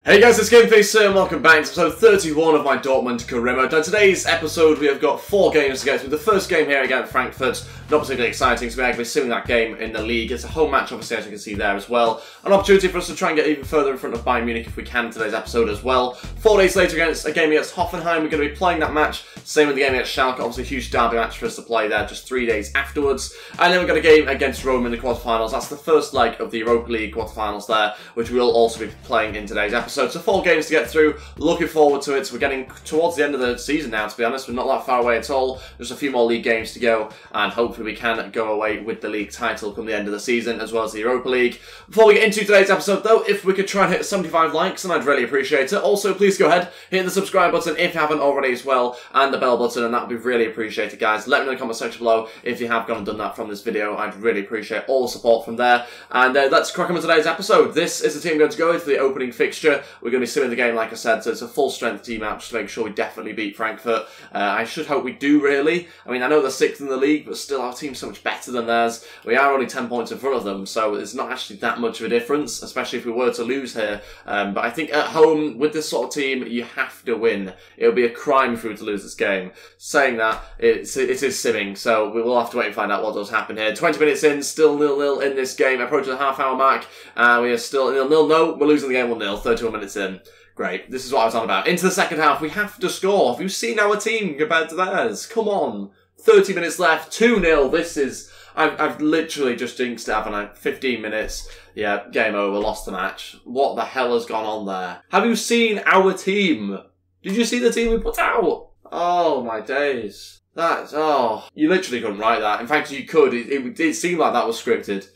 Hey guys, it's GameFace here and welcome back to episode 31 of my Dortmund career mode. Now today's episode we have got 4 games to get through. The first game here against Frankfurt, not particularly exciting, so we're going to be seeing that game in the league. It's a home match obviously, as you can see there as well. An opportunity for us to try and get even further in front of Bayern Munich if we can in today's episode as well. 4 days later against a game against Hoffenheim, we're going to be playing that match. Same with the game against Schalke, obviously a huge derby match for us to play there just 3 days afterwards. And then we've got a game against Rome in the quarterfinals. That's the first leg of the Europa League quarterfinals there, which we'll also be playing in today's episode. So 4 games to get through, looking forward to it. So we're getting towards the end of the season now, to be honest. We're not that far away at all. There's a few more league games to go, and hopefully we can go away with the league title come the end of the season, as well as the Europa League. Before we get into today's episode though, if we could try and hit 75 likes, then I'd really appreciate it. Also, please go ahead, hit the subscribe button if you haven't already as well, and the bell button, and that would be really appreciated, guys. Let me know in the comment section below if you have gone and done that from this video. I'd really appreciate all the support from there. And let's crack on with today's episode. This is the team going to go into the opening fixture. We're going to be simming the game, like I said, so it's a full strength team out just to make sure we definitely beat Frankfurt. I should hope we do, really. I mean, I know they're 6th in the league, but still our team's so much better than theirs. We are only 10 points in front of them, so it's not actually that much of a difference, especially if we were to lose here. But I think at home, with this sort of team, you have to win. It would be a crime if we were to lose this game. Saying that, it is simming, so we will have to wait and find out what does happen here. 20 minutes in, still 0-0 in this game, approaching the half-hour mark, and we are still 0-0. No, we're losing the game 1-0, 31 minutes in. Great, this is what I was on about. Into the second half, we have to score. Have you seen our team compared to theirs? Come on. 30 minutes left, 2-0. This is... I've literally just jinxed it, haven't I? 15 minutes. Yeah, game over, lost the match. What the hell has gone on there? Have you seen our team? Did you see the team we put out? Oh, my days. Oh, you literally couldn't write that. In fact, you could. It did seem like that was scripted.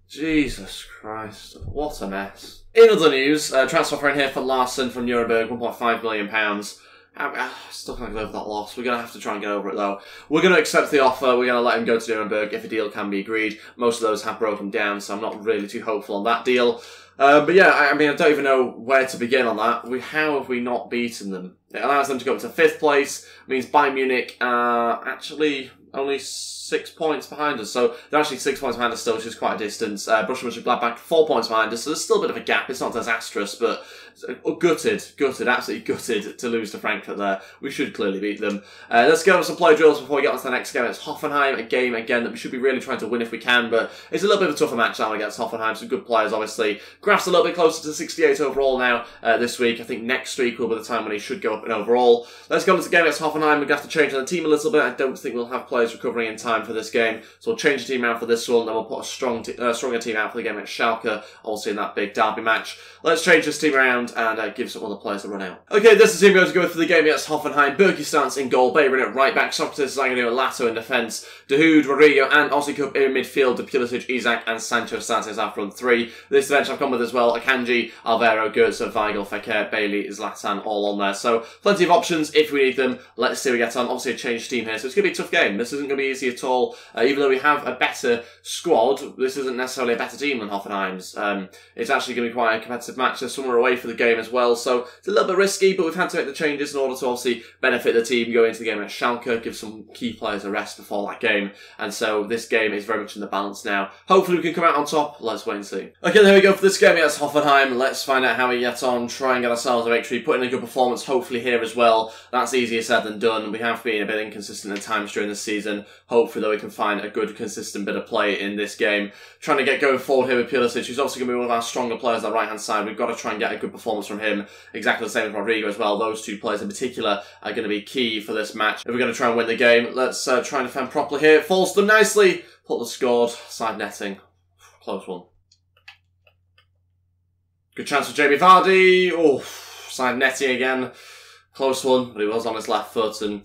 Jesus Christ. What a mess. In other news, transfer offer in here for Larsen from Nuremberg, £1.5 million. Still can't get over that loss. We're going to have to try and get over it though. We're going to accept the offer. We're going to let him go to Nuremberg if a deal can be agreed. Most of those have broken down, so I'm not really too hopeful on that deal. But yeah, I mean, I don't even know where to begin on that. How have we not beaten them? It allows them to go up to 5th place. It means Bayern Munich are actually only 6 points behind us. So they're actually 6 points behind us still, which is quite a distance. Borussia Mönchengladbach 4 points behind us, so there's still a bit of a gap. It's not disastrous, but gutted, absolutely gutted to lose to Frankfurt there. We should clearly beat them. Let's get on some play drills before we get on to the next game. It's Hoffenheim, a game again that we should be really trying to win if we can, but it's a little bit of a tougher match now against Hoffenheim. Some good players, obviously. Graph's a little bit closer to 68 overall now this week. I think next week will be the time when he should go up in overall. Let's go on to the game against Hoffenheim. We're going to have to change the team a little bit. I don't think we'll have players recovering in time for this game, so we'll change the team out for this one, then we'll put a stronger team out for the game against Schalke, also in that big derby match. Let's change this team around and give some other players a run out. Okay, this is the team going to go for the game against Hoffenheim. Berkey starts in goal, Bayern at right back, Socrates, Zangano, Lato in defence, Dahoud, Rodrigo and Aussie Cup in midfield, De Pulisic, Isak and Sancho starts as our front 3. This bench I've come with as well, Akanji, Alvaro, Goetze, Weigl, Fekir, Bailey, Zlatan all on there. So plenty of options if we need them. Let's see how we get on. Obviously a changed team here, so it's going to be a tough game. This isn't going to be easy at all. Even though we have a better squad, this isn't necessarily a better team than Hoffenheim's. It's actually going to be quite a competitive match. They're somewhere away for the game as well, so it's a little bit risky, but we've had to make the changes in order to obviously benefit the team going into the game at Schalke, give some key players a rest before that game, and so this game is very much in the balance now. Hopefully we can come out on top. Let's wait and see. Okay, there we go for this game against Hoffenheim. Let's find out how we get on, try and get ourselves a victory, put in a good performance hopefully here as well. That's easier said than done. We have been a bit inconsistent at times during the season. Hopefully though we can find a good consistent bit of play in this game. Trying to get going forward here with Pulisic, who's obviously going to be one of our stronger players on the right hand side. We've got to try and get a good performance from him. Exactly the same with Rodrigo as well. Those 2 players in particular are going to be key for this match if we're going to try and win the game. Let's try and defend properly here. Falls to them nicely. Put the scored. Side netting. Close one. Good chance for Jamie Vardy. Oh, side netting again. Close one, but he was on his left foot, and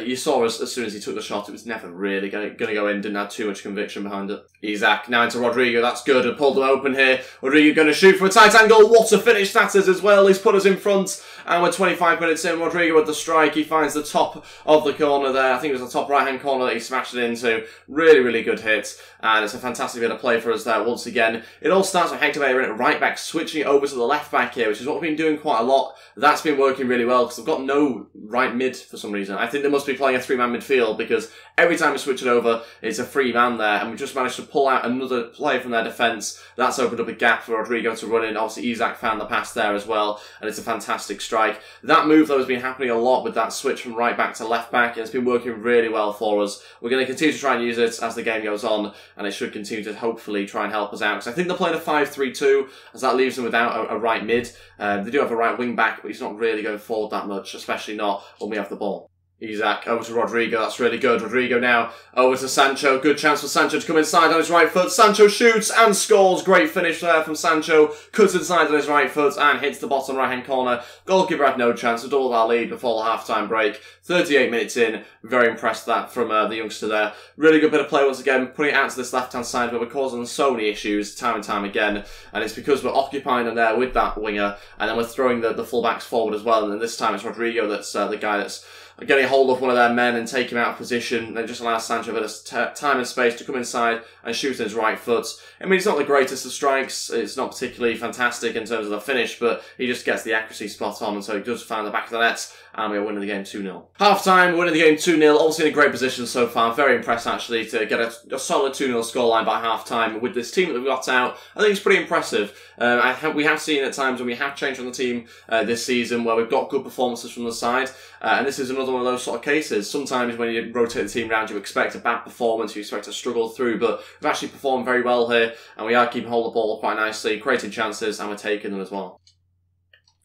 you saw as soon as he took the shot, it was never really going to go in, didn't have too much conviction behind it. Isak now into Rodrigo, that's good, and pulled them open here. Rodrigo going to shoot for a tight angle, what a finish that is as well. He's put us in front, and we're 25 minutes in. Rodrigo with the strike, he finds the top of the corner there. I think it was the top right hand corner that he smashed it into. Really good hit, and it's a fantastic bit of play for us there once again. It all starts with FIGHTBACK at right back, switching it over to the left back here, which is what we've been doing quite a lot. That's been working really well, because they've got no right mid for some reason. I think they must supposed to be playing a three-man midfield because every time we switch it over, it's a free man there, and we just managed to pull out another player from their defence. That's opened up a gap for Rodrigo to run in. Obviously, Isaac found the pass there as well, and it's a fantastic strike. That move, though, has been happening a lot with that switch from right back to left back, and it's been working really well for us. We're going to continue to try and use it as the game goes on, and it should continue to hopefully try and help us out. Because I think they're playing a 5-3-2, as that leaves them without a right mid. They do have a right wing back, but he's not really going forward that much, especially not when we have the ball. Isaac over to Rodrigo, that's really good. Rodrigo now over to Sancho. Good chance for Sancho to come inside on his right foot. Sancho shoots and scores. Great finish there from Sancho. Cuts inside on his right foot and hits the bottom right-hand corner. Goalkeeper had no chance to double our lead before the half-time break. 38 minutes in. Very impressed with that from the youngster there. Really good bit of play once again. Putting it out to this left-hand side where we're causing so many issues time and time again. And it's because we're occupying them there with that winger. And then we're throwing the full-backs forward as well. And then this time it's Rodrigo that's the guy that's getting a hold of one of their men and take him out of position, and it just allows Sancho a bit of time and space to come inside and shoot in his right foot. I mean, it's not the greatest of strikes, it's not particularly fantastic in terms of the finish, but he just gets the accuracy spot on, and so he does find the back of the net, and we're winning the game 2-0. Half-time, we're winning the game 2-0, obviously in a great position so far. Very impressed, actually, to get a solid 2-0 scoreline by half-time with this team that we've got out. I think it's pretty impressive. We have seen at times when we have changed on the team this season where we've got good performances from the side, and this is another one of those sort of cases. Sometimes when you rotate the team around, you expect a bad performance, you expect to struggle through, but we've actually performed very well here, and we are keeping hold of the ball quite nicely, creating chances, and we're taking them as well.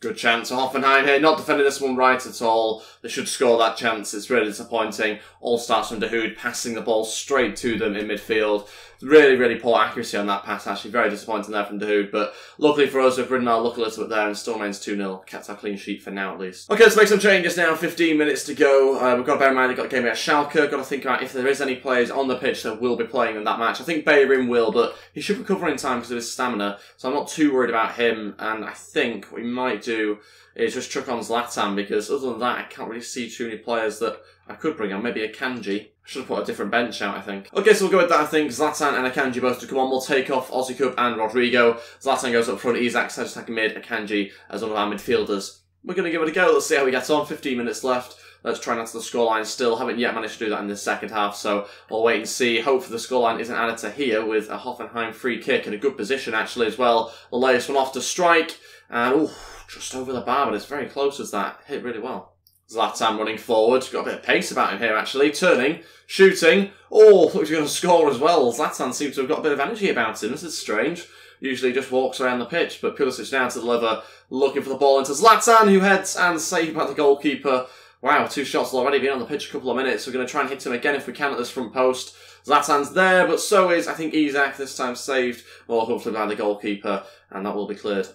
Good chance for Hoffenheim here, not defending this one right at all. They should score that chance, it's really disappointing. All starts from Dahoud, passing the ball straight to them in midfield. Really, really poor accuracy on that pass, actually. Very disappointing there from Dahoud, but luckily for us, we've ridden our luck a little bit there and still remains 2-0. Kept our clean sheet for now, at least. Okay, let's make some changes now. 15 minutes to go. We've got to bear in mind they've got a game against Schalke. Got to think about if there is any players on the pitch that will be playing in that match. I think Bellerin will, but he should recover in time because of his stamina, so I'm not too worried about him, and I think what we might do is just chuck on Zlatan, because other than that, I can't really see too many players that I could bring on. Maybe a Kanji. Should have put a different bench out, I think. Okay, so we'll go with that, I think. Zlatan and Akanji both to come on. We'll take off Aussie Cup and Rodrigo. Zlatan goes up front. Isaac centre attacking mid. Akanji as one of our midfielders. We're going to give it a go. Let's see how we get on. 15 minutes left. Let's try and add to the scoreline still. Haven't yet managed to do that in the second half, so we'll wait and see. Hopefully the scoreline isn't added to here with a Hoffenheim free kick in a good position, actually, as well. We'll lay this one off to strike. And, ooh, just over the bar, but it's very close as that. Hit really well. Zlatan running forward. Got a bit of pace about him here, actually. Turning, shooting. Oh, looks like he's going to score as well. Zlatan seems to have got a bit of energy about him. This is strange. Usually just walks around the pitch, but Pulisic now to deliver, looking for the ball into Zlatan, who heads and saved by the goalkeeper. Wow, 2 shots will already been on the pitch a couple of minutes. We're going to try and hit him again if we can at this front post. Zlatan's there, but so is, I think, Isaac, this time saved, or hopefully by the goalkeeper, and that will be cleared.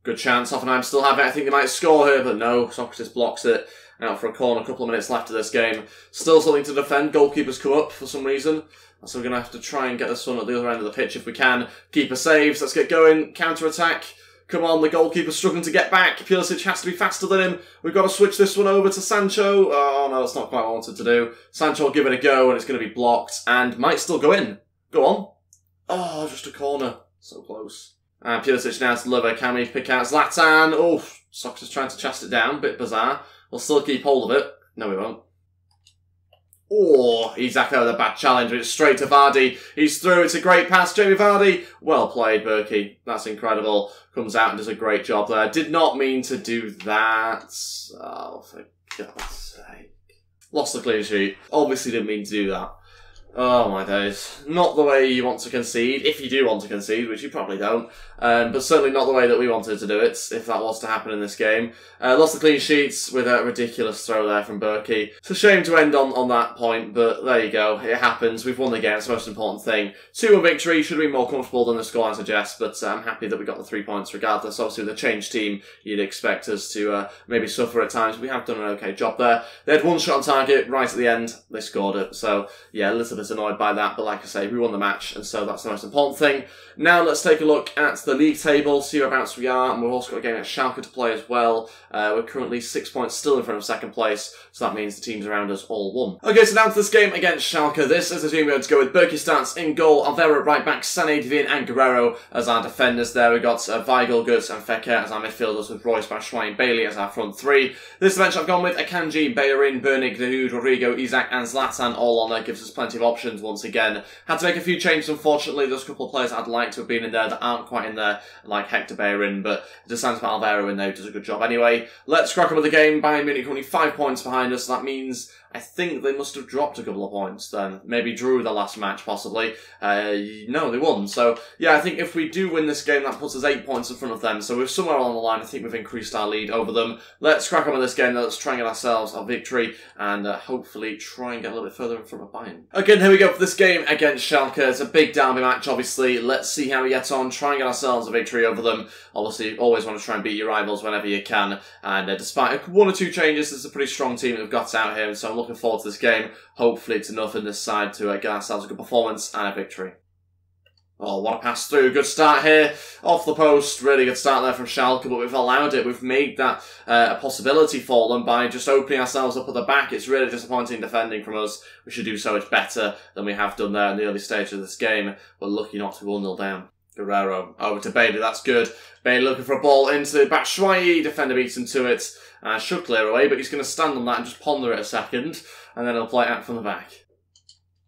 Good chance. Hoffenheim still have it. I think they might score here, but no. Socrates blocks it. Out for a corner. A couple of minutes left of this game. Still something to defend. Goalkeeper's come up for some reason. So we're going to have to try and get this one at the other end of the pitch if we can. Keeper saves. Let's get going. Counter-attack. Come on, the goalkeeper's struggling to get back. Pulisic has to be faster than him. We've got to switch this one over to Sancho. Oh, no, that's not quite what I wanted to do. Sancho will give it a go, and it's going to be blocked, and might still go in. Go on. Oh, just a corner. So close. And Pulisic now to deliver. Can we pick out Zlatan? Oh, Socrates trying to chast it down. Bit bizarre. We'll still keep hold of it. No, we won't. Oh, Isaac with a bad challenge. It's straight to Vardy. He's through. It's a great pass. Jamie Vardy. Well played, Berkey. That's incredible. Comes out and does a great job there. Did not mean to do that. Oh, for God's sake. Lost the clean sheet. Obviously didn't mean to do that. Oh my days. Not the way you want to concede, if you do want to concede, which you probably don't. But certainly not the way that we wanted to do it, if that was to happen in this game. Lost the clean sheets with a ridiculous throw there from Berkey. It's a shame to end on that point, but there you go. It happens. We've won the game. It's the most important thing. 2-1 victory. Should have been more comfortable than the scoreline suggests, but I'm happy that we got the 3 points regardless. Obviously, with a changed team, you'd expect us to maybe suffer at times. We have done an okay job there. They had 1 shot on target right at the end. They scored it. So, yeah, a little bit annoyed by that, but like I say, we won the match, and so that's the most important thing. Now let's take a look at the the league table, see whereabouts we are, and we've also got a game at Schalke to play as well. We're currently 6 points still in front of second place, so that means the teams around us all won. Okay, so down to this game against Schalke. This is the team we're going to go with Berkey in goal, Alvaro at right back, Sané, Devine and Guerrero as our defenders there. We've got Weigl, Götze and Fekir as our midfielders, with Royce, Batshuayi and Bailey as our front three. This bench I've gone with Akanji, Bellerin, Bernig, Dahoud, Rodrigo, Isak and Zlatan all on there. Gives us plenty of options once again. Had to make a few changes, unfortunately. There's a couple of players I'd like to have been in there that aren't quite in there, like Hector Bellerin, but it just sounds about Alvaro in there, who does a good job anyway. Let's crack on with the game. Bayern Munich only 5 points behind us, so that means I think they must have dropped a couple of points then. Maybe drew the last match, possibly. No, they won. So, yeah, I think if we do win this game, that puts us 8 points in front of them. So we're somewhere along the line. I think we've increased our lead over them. Let's crack on with this game, though. Let's try and get ourselves a victory and hopefully try and get a little bit further in front of Bayern. Okay, here we go for this game against Schalke. It's a big derby match, obviously. Let's see how we get on. Try and get ourselves a victory over them. Obviously, always want to try and beat your rivals whenever you can. And despite 1 or 2 changes, this is a pretty strong team that we've got out here. So I'm looking forward to this game. Hopefully it's enough in this side to get ourselves a good performance and a victory. Oh, what a pass through. Good start here. Off the post. Really good start there from Schalke, but we've allowed it. We've made that a possibility for them by just opening ourselves up at the back. It's really disappointing defending from us. We should do so much better than we have done there in the early stage of this game. We're lucky not to be 1-0 down. Guerrero over to Bailey. That's good. Bailey looking for a ball into Batshuayi. Defender beats him to it. Should clear away, but he's going to stand on that and just ponder it a second. And then he'll play it out from the back.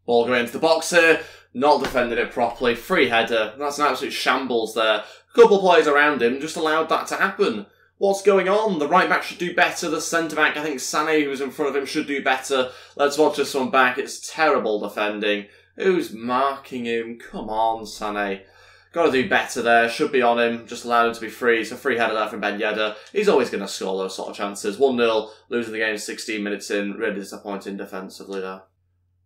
Ball going into the box here. Not defended it properly. Free header. That's an absolute shambles there. A couple of players around him just allowed that to happen. What's going on? The right back should do better. The centre back, I think Sané, who's in front of him, should do better. Let's watch this one back. It's terrible defending. Who's marking him? Come on, Sané. Got to do better there. Should be on him. Just allowed him to be free. It's a free header there from Ben Yedder. He's always going to score those sort of chances. 1-0. Losing the game 16 minutes in. Really disappointing defensively there.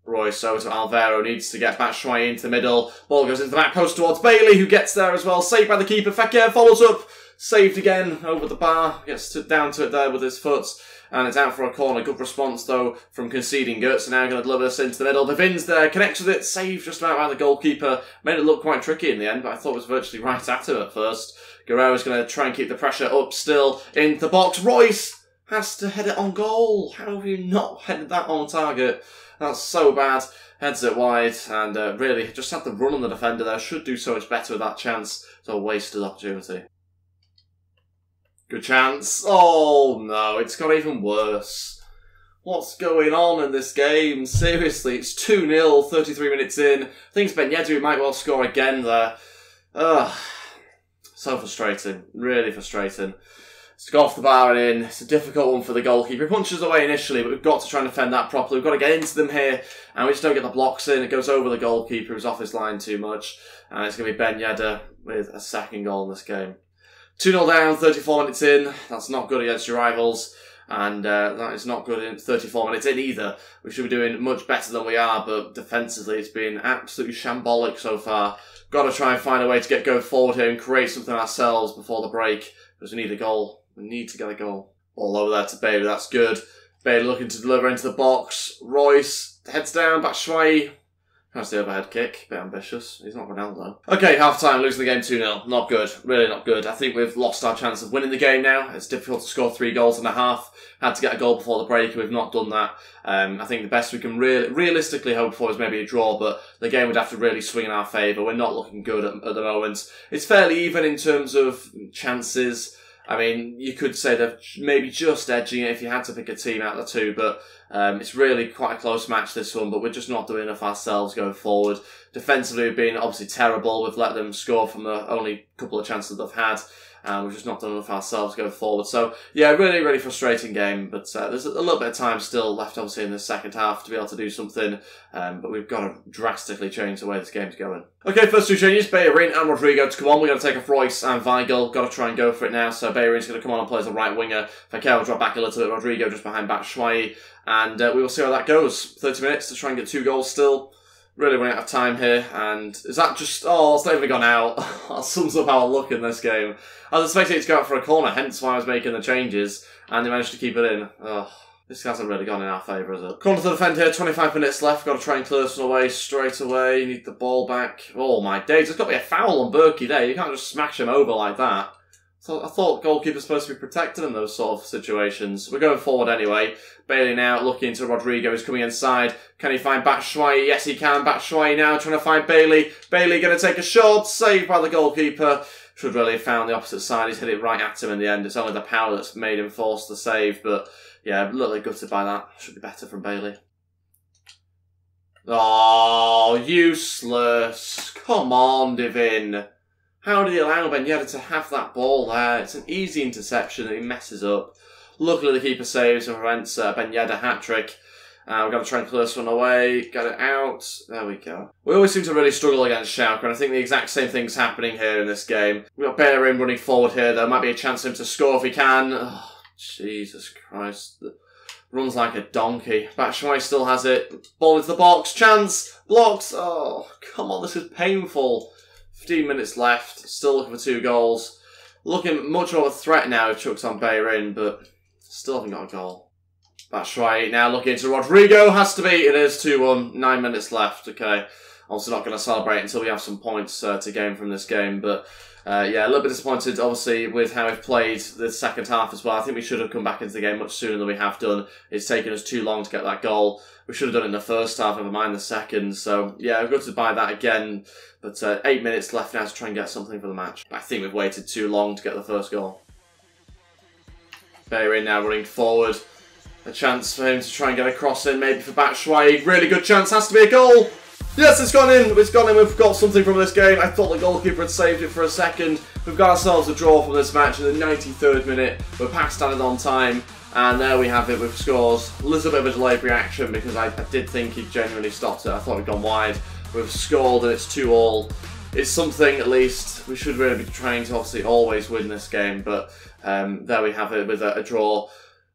Royce over to Alvaro. Needs to get Batshuayi into the middle. Ball goes into the back post towards Bailey, who gets there as well. Saved by the keeper. Fekir follows up. Saved again over the bar. Gets down to it there with his foot. And it's out for a corner. Good response, though, from conceding. Götze now going to deliver this into the middle. Devine's there. Connects with it. Saved just about by the goalkeeper. Made it look quite tricky in the end, but I thought it was virtually right at him at first. Guerrero's going to try and keep the pressure up still. Into the box. Royce has to head it on goal. How have you not headed that on target? That's so bad. Heads it wide. And really, just had the run on the defender there. Should do so much better with that chance. It's a wasted opportunity. Good chance. Oh no, it's got even worse. What's going on in this game? Seriously, it's 2-0, 33 minutes in. I think it's Ben Yedder who might well score again there. Ugh. So frustrating. Really frustrating. It's got off the bar and in. It's a difficult one for the goalkeeper. He punches away initially, but we've got to try and defend that properly. We've got to get into them here, and we just don't get the blocks in. It goes over the goalkeeper who's off his line too much. And it's going to be Ben Yedder with a second goal in this game. 2-0 down, 34 minutes in. That's not good against your rivals. And that is not good in 34 minutes in either. We should be doing much better than we are, but defensively it's been absolutely shambolic so far. Got to try and find a way to get going forward here and create something ourselves before the break. Because we need a goal. We need to get a goal. All over there to Bailey, that's good. Bailey looking to deliver into the box. Royce heads down, Batshuayi. That's the overhead kick. A bit ambitious. He's not Ronaldo. Okay, half-time, losing the game 2-0. Not good. Really not good. I think we've lost our chance of winning the game now. It's difficult to score 3 goals and a half. Had to get a goal before the break, and we've not done that. I think the best we can realistically hope for is maybe a draw, but the game would have to really swing in our favour. We're not looking good at the moment. It's fairly even in terms of chances. I mean, you could say they're maybe just edging it if you had to pick a team out of the two, but it's really quite a close match, this one, but we're just not doing enough ourselves going forward. Defensively, we've been obviously terrible. We've let them score from the only couple of chances they've had, and we've just not done enough ourselves going forward. So, yeah, really, really frustrating game, but there's a little bit of time still left, obviously, in the second half to be able to do something, but we've got to drastically change the way this game's going. Okay, first 2 changes, Bellerin and Rodrigo to come on. We're going to take off Royce and Weigl. Got to try and go for it now, so Bellerin's going to come on and play as a right winger. Fekir will drop back a little bit, Rodrigo just behind Batshuayi, and we will see how that goes. 30 minutes to try and get 2 goals still. Really running out of time here, and is that just... Oh, it's not even gone out. That sums up how I look in this game. I was expecting it to go out for a corner, hence why I was making the changes, and they managed to keep it in. Ugh. This hasn't really gone in our favour, has it? Corner to defend here, 25 minutes left. Got to try and clear this one away straight away. Need the ball back. Oh my days, there's got to be a foul on Berkey there. You can't just smash him over like that. So I thought goalkeeper's supposed to be protected in those sort of situations. We're going forward anyway. Bailey now looking to Rodrigo. He's coming inside. Can he find Batshuayi? Yes, he can. Batshuayi now trying to find Bailey. Bailey going to take a shot. Saved by the goalkeeper. Should really have found the opposite side. He's hit it right at him in the end. It's only the power that's made him force the save, but yeah, a little gutted by that. Should be better from Bailey. Oh, useless. Come on, Divin. How did he allow Ben Yedder to have that ball there? It's an easy interception that he messes up. Luckily, the keeper saves and prevents Ben Yedder hat-trick. We've got to try and clear this one away. Get it out. There we go. We always seem to really struggle against Schalke, and I think the exact same thing's happening here in this game. We've got Bellerin running forward here. There might be a chance for him to score if he can. Oh, Jesus Christ. Runs like a donkey. Batshuayi still has it. Ball into the box. Chance. Blocks. Oh, come on. This is painful. 15 minutes left. Still looking for 2 goals. Looking much more of a threat now if Chuck's on Bellerin, but still haven't got a goal. Batshuayi now looking to Rodrigo. Has to be. It is 2-1. 9 minutes left. Okay. Also not going to celebrate until we have some points to gain from this game. But yeah, a little bit disappointed, obviously, with how we've played the second half as well. I think we should have come back into the game much sooner than we have done. It's taken us too long to get that goal. We should have done it in the first half, never mind the second. So yeah, I'm gutted by that again. But 8 minutes left now to try and get something for the match. I think we've waited too long to get the first goal. Bellerin now running forward. A chance for him to try and get a cross in, maybe for Batshuayi. Really good chance, has to be a goal. Yes, it's gone in. It's gone in. We've got something from this game. I thought the goalkeeper had saved it for a second. We've got ourselves a draw from this match in the 93rd minute. We're past standard on time. And there we have it with scores. A little bit of a delayed reaction because I did think he genuinely stopped it. I thought he'd gone wide. We've scored and it's 2-2. It's something at least. We should really be trying to obviously always win this game. But there we have it with a draw.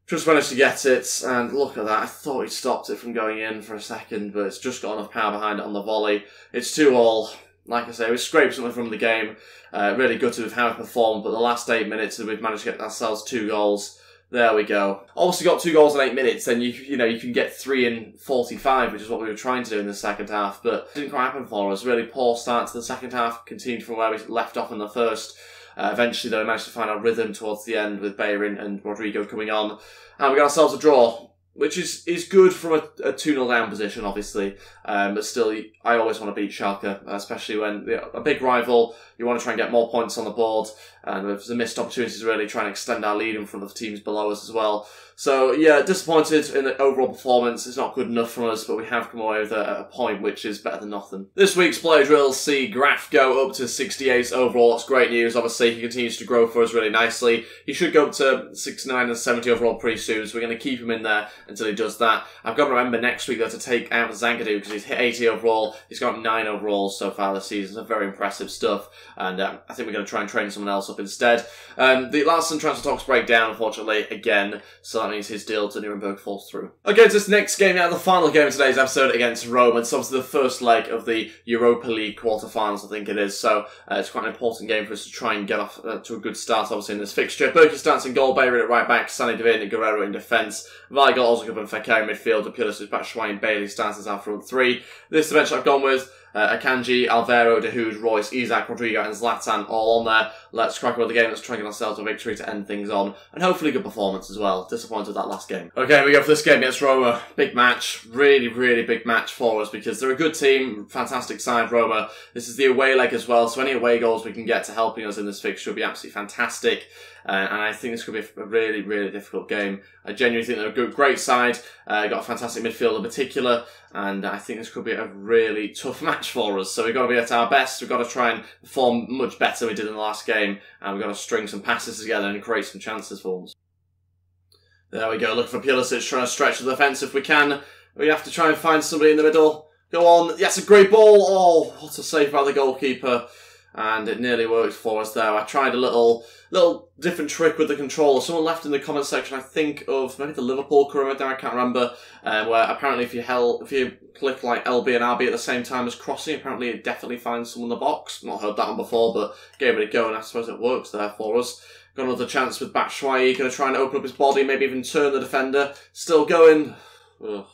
Just managed to get it, and look at that. I thought he stopped it from going in for a second, but it's just got enough power behind it on the volley. It's 2-2. Like I say, we scraped something from the game. Really gutted with how we performed, but the last 8 minutes, we've managed to get ourselves 2 goals. There we go. Obviously got 2 goals in 8 minutes, then you can get 3 in 45, which is what we were trying to do in the second half, but it didn't quite happen for us. Really poor start to the second half, continued from where we left off in the first. Eventually, though, we managed to find our rhythm towards the end with Bellerin and Rodrigo coming on. And we got ourselves a draw, which is good from a 2-0 down position, obviously. But still, I always want to beat Schalke, especially when a big rival. You want to try and get more points on the board. And there's a missed opportunity to really try and extend our lead in front of the teams below us as well. So, yeah, disappointed in the overall performance. It's not good enough from us, but we have come away with a point, which is better than nothing. This week's player drills see Graf go up to 68 overall. That's great news. Obviously, he continues to grow for us really nicely. He should go up to 69 and 70 overall pretty soon, so we're going to keep him in there until he does that. I've got to remember next week, though, to take out Zagadou because he's hit 80 overall. He's got 9 overalls so far this season. So very impressive stuff. And I think we're going to try and train someone else up instead. The Larson transfer talks break down, unfortunately, again. So that means his deal to Nuremberg falls through. Okay, to this next game now, the final game of today's episode against Rome. It's obviously the first leg of the Europa League quarterfinals, I think it is. So it's quite an important game for us to try and get off to a good start, obviously, in this fixture. Berkey starts in goal, Bellerin at right back, Sani Devin and Guerrero in defence. Weigl, Ozcup and Fekir in midfield, Pulisic, Batshuayi and Bailey starts as our front 3. This is the bench I've gone with. Akanji, Alvaro, De Hood, Royce, Isak, Rodrigo and Zlatan all on there. Let's crack on with the game. Let's try and get ourselves a victory to end things on. And hopefully a good performance as well. Disappointed with that last game. Okay, we go for this game against Roma. Big match. Really, really big match for us because they're a good team. Fantastic side, Roma. This is the away leg as well. So any away goals we can get to helping us in this fixture would be absolutely fantastic. And I think this could be a really, really difficult game. I genuinely think they're a good, great side. Got a fantastic midfield in particular. And I think this could be a really tough match for us. So we've got to be at our best. We've got to try and perform much better than we did in the last game. And we've got to string some passes together and create some chances for us. There we go. Looking for Pulisic, trying to stretch the defence if we can. We have to try and find somebody in the middle. Go on. Yes, a great ball. Oh, what a save by the goalkeeper. And it nearly worked for us there. I tried a little different trick with the controller. Someone left in the comment section, I think, of maybe the Liverpool career there, I can't remember, where apparently if you click like LB and RB at the same time as crossing, apparently it definitely finds someone in the box. Not heard that one before, but gave it a go, and I suppose it works there for us. Got another chance with Batshuayi, going to try and open up his body, maybe even turn the defender. Still going. Ugh.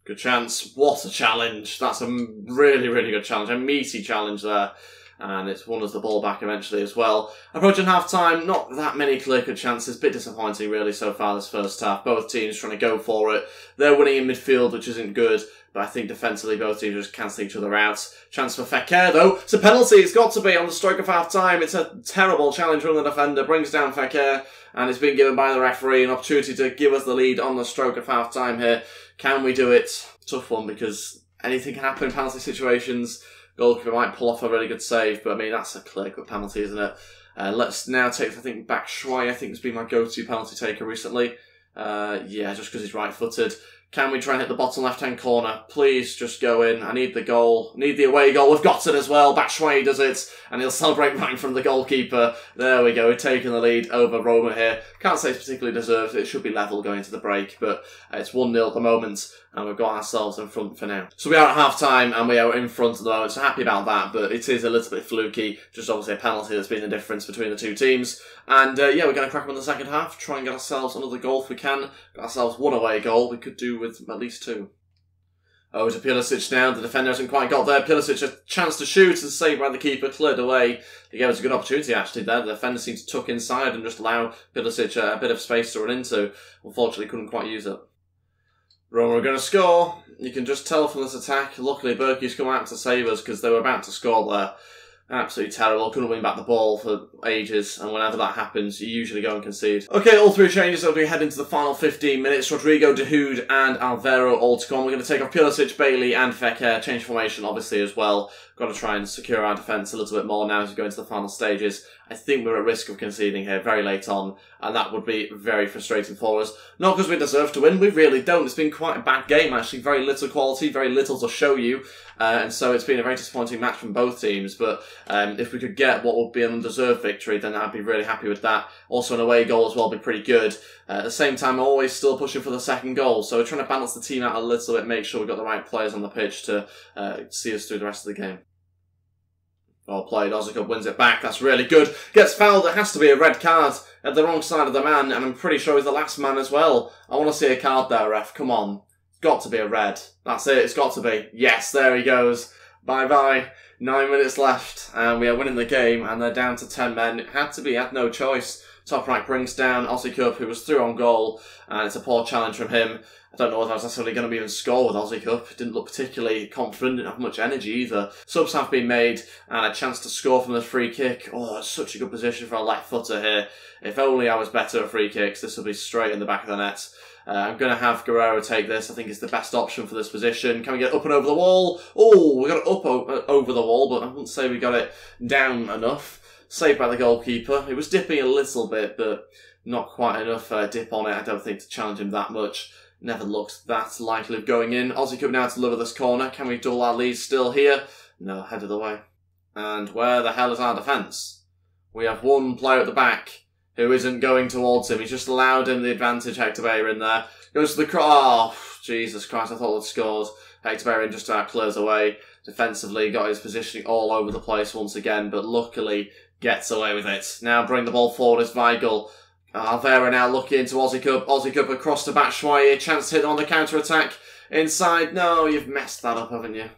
Good chance. What a challenge. That's a really, really good challenge. A meaty challenge there. And it's won us the ball back eventually as well. Approaching half-time, not that many clear-cut chances. Bit disappointing, really, so far this first half. Both teams trying to go for it. They're winning in midfield, which isn't good. But I think defensively, both teams just cancel each other out. Chance for Fekir, though. It's a penalty. It's got to be on the stroke of half-time. It's a terrible challenge from the defender. Brings down Fekir. And it's been given by the referee an opportunity to give us the lead on the stroke of half-time here. Can we do it? Tough one, because anything can happen in penalty situations. Goalkeeper might pull off a really good save, but I mean, that's a clear-cut penalty, isn't it? Let's now take, I think, Batshuayi, I think has been my go-to penalty taker recently. Yeah, just because he's right-footed. Can we try and hit the bottom left-hand corner? Please, just go in. I need the goal. Need the away goal. We've got it as well. Batshuayi does it, and he'll celebrate right in front of the goalkeeper. There we go. We're taking the lead over Roma here. Can't say it's particularly deserved. It should be level going into the break, but it's 1-0 at the moment, and we've got ourselves in front for now. So we are at half-time, and we are in front at the moment, so happy about that, but it is a little bit fluky. Just obviously a penalty that's been the difference between the two teams. And yeah, we're going to crack on in the second half, try and get ourselves another goal if we can. Got ourselves one away goal. We could do with at least two. Oh, to Pulisic now. The defender hasn't quite got there. Pulisic a chance to shoot and saved by the keeper, cleared away. He gave us a good opportunity actually there. The defender seemed to tuck inside and just allow Pulisic a bit of space to run into. Unfortunately, couldn't quite use it. Roma are going to score. You can just tell from this attack. Luckily, Berkey's come out to save us because they were about to score there. Absolutely terrible. Couldn't win back the ball for ages, and whenever that happens, you usually go and concede. Okay, all three changes as we head into the final 15 minutes. Rodrigo, Dahoud and Alvaro all to come. We're going to take off Pulisic, Bailey and Fekir. Change formation, obviously, as well. Got to try and secure our defence a little bit more now as we go into the final stages. I think we're at risk of conceding here very late on, and that would be very frustrating for us. Not because we deserve to win, we really don't. It's been quite a bad game, actually. Very little quality, very little to show you. And so it's been a very disappointing match from both teams, but if we could get what would be an undeserved victory, then I'd be really happy with that. Also an away goal as well would be pretty good. At the same time, always still pushing for the second goal, so we're trying to balance the team out a little bit, make sure we've got the right players on the pitch to see us through the rest of the game. Well played, Ozikub wins it back, that's really good. Gets fouled, it has to be a red card at the wrong side of the man, and I'm pretty sure he's the last man as well. I want to see a card there, ref, come on. It's got to be a red. That's it, it's got to be. Yes, there he goes. Bye-bye. 9 minutes left, and we are winning the game, and they're down to 10 men. It had to be, had no choice. Top right brings down Ozikub, who was through on goal, and it's a poor challenge from him. I don't know whether I was necessarily going to be even score with Ozikub. Didn't look particularly confident, didn't have much energy either. Subs have been made, and a chance to score from the free kick. Oh, that's such a good position for a left footer here. If only I was better at free kicks, this will be straight in the back of the net. I'm going to have Guerrero take this. I think it's the best option for this position. Can we get up and over the wall? Oh, we got it up over the wall, but I wouldn't say we got it down enough. Saved by the goalkeeper. It was dipping a little bit, but not quite enough dip on it, I don't think, to challenge him that much. Never looked that likely of going in. Ozikub now to deliver this corner. Can we double our lead still here? No, head of the way. And where the hell is our defence? We have one player at the back who isn't going towards him. He's just allowed him the advantage. FIGHTBACK in there. Goes to the cross. Oh, Jesus Christ, I thought they'd scored. FIGHTBACK just about clears away. Defensively, got his positioning all over the place once again, but luckily gets away with it. Now bring the ball forward as Weigl. Alvaro now looking into Ozikub. Ozikub across to Batshuayi. Chance to hit on the counter-attack. Inside. No, you've messed that up, haven't you?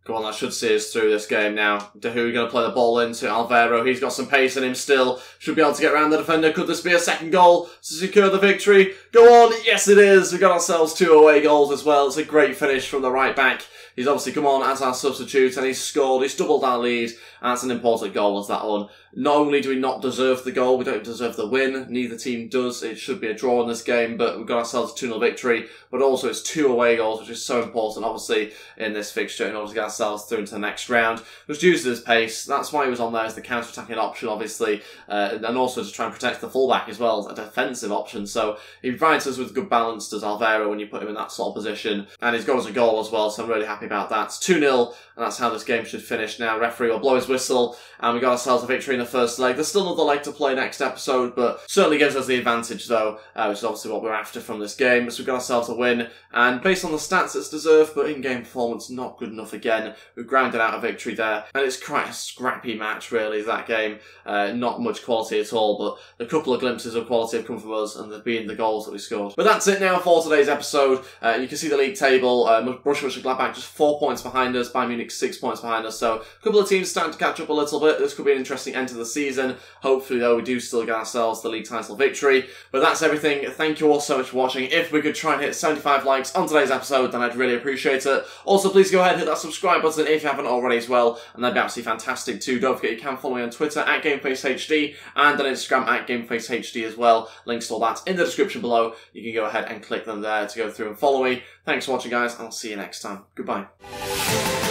Go on, that should see us through this game now. Dahoud going to play the ball into Alvaro. He's got some pace in him still. Should be able to get around the defender. Could this be a second goal to secure the victory? Go on. Yes, it is. We've got ourselves 2 away goals as well. It's a great finish from the right back. He's obviously come on as our substitute and he's scored. He's doubled our lead. And that's an important goal as that one. Not only do we not deserve the goal, we don't deserve the win. Neither team does. It should be a draw in this game, but we've got ourselves a 2-0 victory. But also it's 2 away goals, which is so important, obviously, in this fixture in order to get ourselves through into the next round. Which uses his pace. That's why he was on there as the counter-attacking option, obviously. And also to try and protect the fullback as well as a defensive option. So he provides us with good balance, does Alvaro, when you put him in that sort of position. And he's got us a goal as well, so I'm really happy about that. It's 2-0, and that's how this game should finish now. Referee will blow his whistle, and we got ourselves a victory in in the first leg. There's still another leg to play next episode, but certainly gives us the advantage though, which is obviously what we're after from this game. So we've got ourselves a win, and based on the stats it's deserved, but in-game performance not good enough again. We've grounded out a victory there, and it's quite a scrappy match really, that game. Not much quality at all, but a couple of glimpses of quality have come from us, and they've been the goals that we scored. But that's it now for today's episode. You can see the league table. Borussia Mönchengladbach just 4 points behind us, Bayern Munich 6 points behind us, so a couple of teams starting to catch up a little bit. This could be an interesting end to the season. Hopefully though we do still get ourselves the league title victory. But that's everything. Thank you all so much for watching. If we could try and hit 75 likes on today's episode, then I'd really appreciate it. Also please go ahead and hit that subscribe button if you haven't already as well, and that'd be absolutely fantastic too. Don't forget you can follow me on Twitter at GameFaceHD and on Instagram at GameFaceHD as well. Links to all that in the description below. You can go ahead and click them there to go through and follow me. Thanks for watching guys, and I'll see you next time. Goodbye.